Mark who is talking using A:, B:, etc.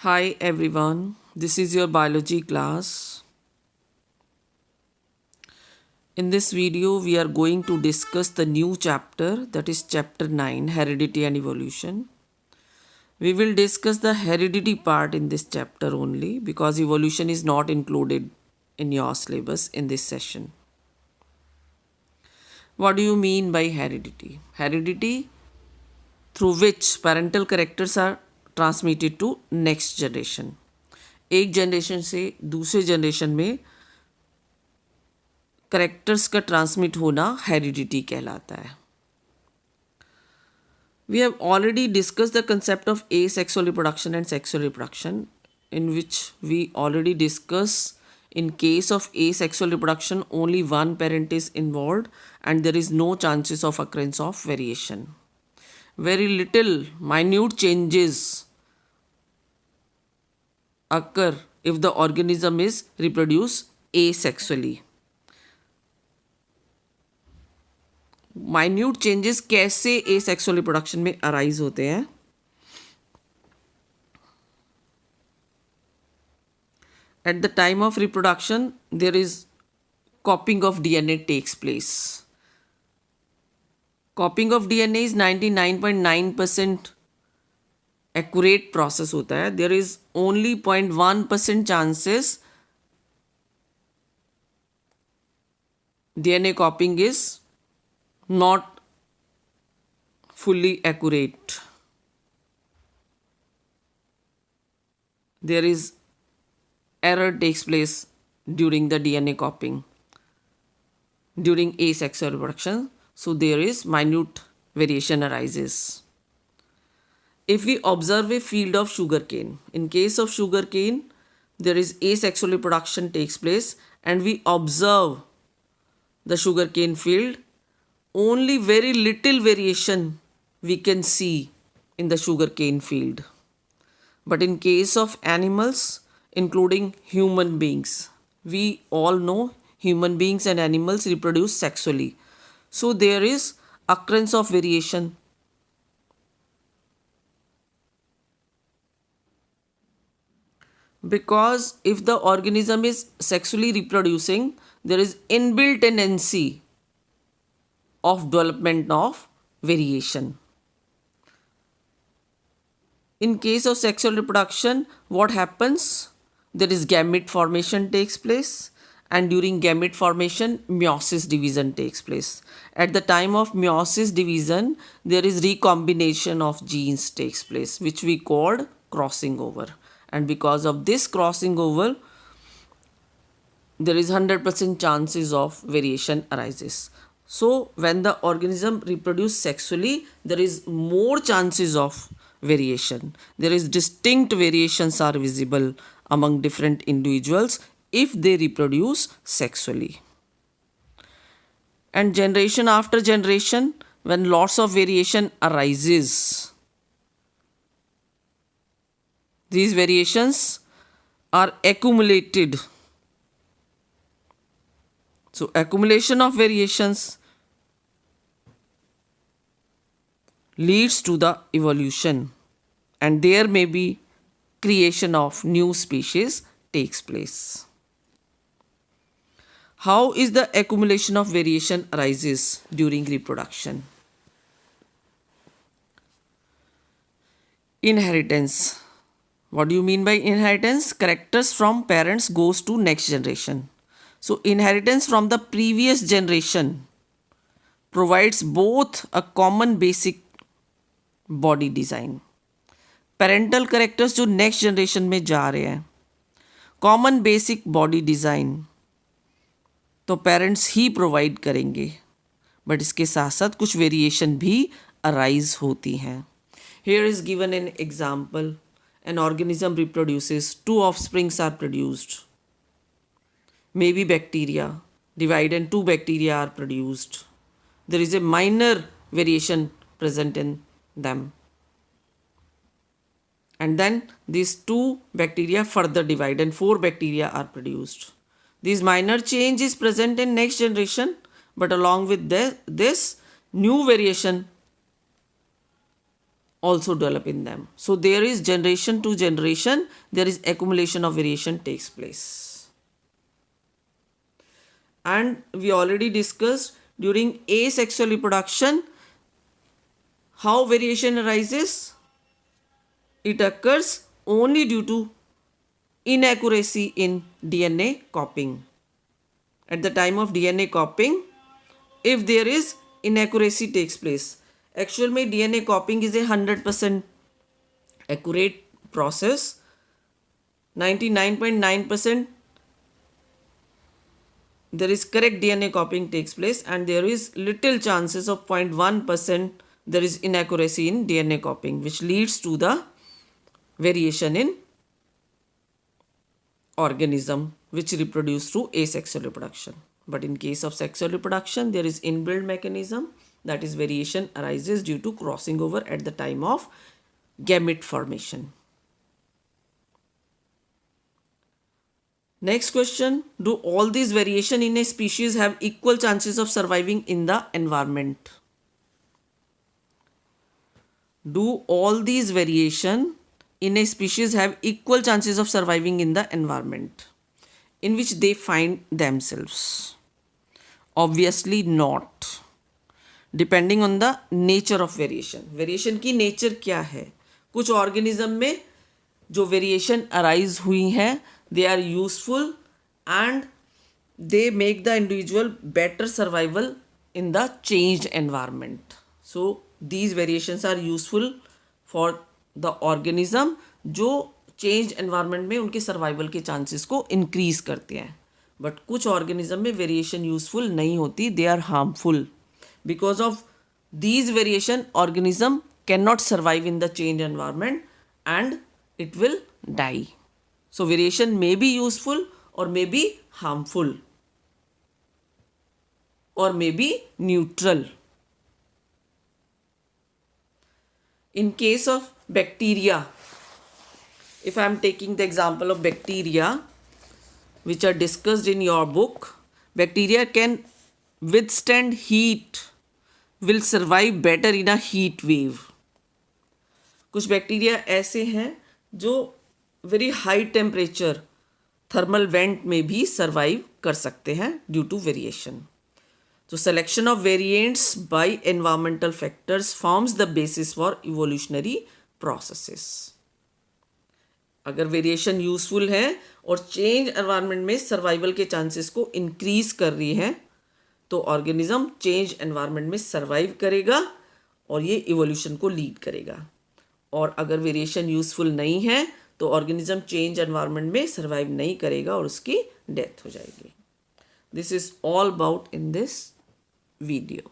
A: Hi everyone, this is your biology class. In this video, we are going to discuss the new chapter, that is chapter 9, Heredity and Evolution. We will discuss the heredity part in this chapter only because evolution is not included in your syllabus in this session. What do you mean by heredity? Heredity through which parental characters are transmitted to next generation. एक generation से दूसरे generation में characters का transmit होना heredity कहलाता है. We have already discussed the concept of asexual reproduction and sexual reproduction, in which we already discuss in case of asexual reproduction only one parent is involved and there is no chances of occurrence of variation. Very little minute changes occur if the organism is reproduced asexually. Minute changes कैसे asexual reproduction में arise होते हैं. At the time of reproduction there is copying of DNA takes place. Copying of DNA is 99.9% accurate process होता है. There is only 0.1% chances DNA copying is not fully accurate. There is error takes place during the DNA copying during asexual reproduction, so there is minute variation arises. If we observe a field of sugarcane, in case of sugarcane there is asexual reproduction takes place and we observe the sugarcane field, only very little variation we can see in the sugarcane field. But in case of animals, including human beings, we all know human beings and animals reproduce sexually. So there is occurrence of variation. Because if the organism is sexually reproducing, there is inbuilt tendency of development of variation. In case of sexual reproduction, what happens? There is gamete formation takes place, and during gamete formation, meiosis division takes place. At the time of meiosis division, there is recombination of genes takes place, which we called crossing over. And because of this crossing over, there is 100% chances of variation arises. So when the organism reproduces sexually, there is more chances of variation. There is distinct variations are visible among different individuals if they reproduce sexually. And generation after generation, when lots of variation arises, these variations are accumulated. So accumulation of variations leads to the evolution, and there may be creation of new species takes place. How is the accumulation of variation arises during reproduction? Inheritance. What do you mean by inheritance? Characters from parents goes to next generation. So inheritance from the previous generation provides both a common basic body design. Parental characters जो next generation में जा रहे हैं, common basic body design तो parents ही provide करेंगे, but इसके साथ साथ कुछ वेरिएशन भी अराइज होती हैं. Here is given an example. An organism reproduces, 2 offsprings are produced. May be bacteria divide and 2 bacteria are produced. There is a minor variation present in them, and then these 2 bacteria further divide and 4 bacteria are produced. This minor change is present in next generation, but along with this new variation also develop in them. So there is generation to generation, there is accumulation of variation takes place. And we already discussed during asexual reproduction how variation arises. It occurs only due to inaccuracy in DNA copying. At the time of DNA copying, if there is inaccuracy takes place. Actual में DNA copying is a 100% accurate process. 99.9% there is correct DNA copying takes place, and there is little chances of 0.1% there is inaccuracy in DNA copying, which leads to the variation in organism which reproduce through asexual reproduction. But in case of sexual reproduction, there is inbuilt mechanism, that is variation arises due to crossing over at the time of gamete formation. Next question, do all these variation in a species have equal chances of surviving in the environment? Do all these variation in a species have equal chances of surviving in the environment in which they find themselves? Obviously not. Depending on the nature of variation. Variation की nature क्या है? कुछ organism में जो variation arise हुई हैं, they are useful and they make the individual better survival in the changed environment. So these variations are useful for the organism जो changed environment में उनके survival के chances को increase करते हैं. But कुछ organism में variation useful नहीं होती, they are harmful. Because of these variation, organism cannot survive in the changed environment and it will die. So variation may be useful or may be harmful or may be neutral. In case of bacteria, if I am taking the example of bacteria which are discussed in your book, bacteria can withstand heat, will survive better in a heat wave. कुछ bacteria ऐसे हैं जो very high temperature thermal went में भी survive कर सकते हैं due to variation. तो selection of variants bye environmental factors forms the basis for evolutionary processes. अगर वेरिएशन यूजफुल है और चेंज एनवायरनमेंट में सर्वाइवल के चांसेस को इंक्रीज कर रही है तो ऑर्गेनिज्म चेंज एनवायरनमेंट में सर्वाइव करेगा और ये इवोल्यूशन को लीड करेगा. और अगर वेरिएशन यूजफुल नहीं है तो ऑर्गेनिज्म चेंज एनवायरनमेंट में सर्वाइव नहीं करेगा और उसकी डेथ हो जाएगी. This is all about in this video.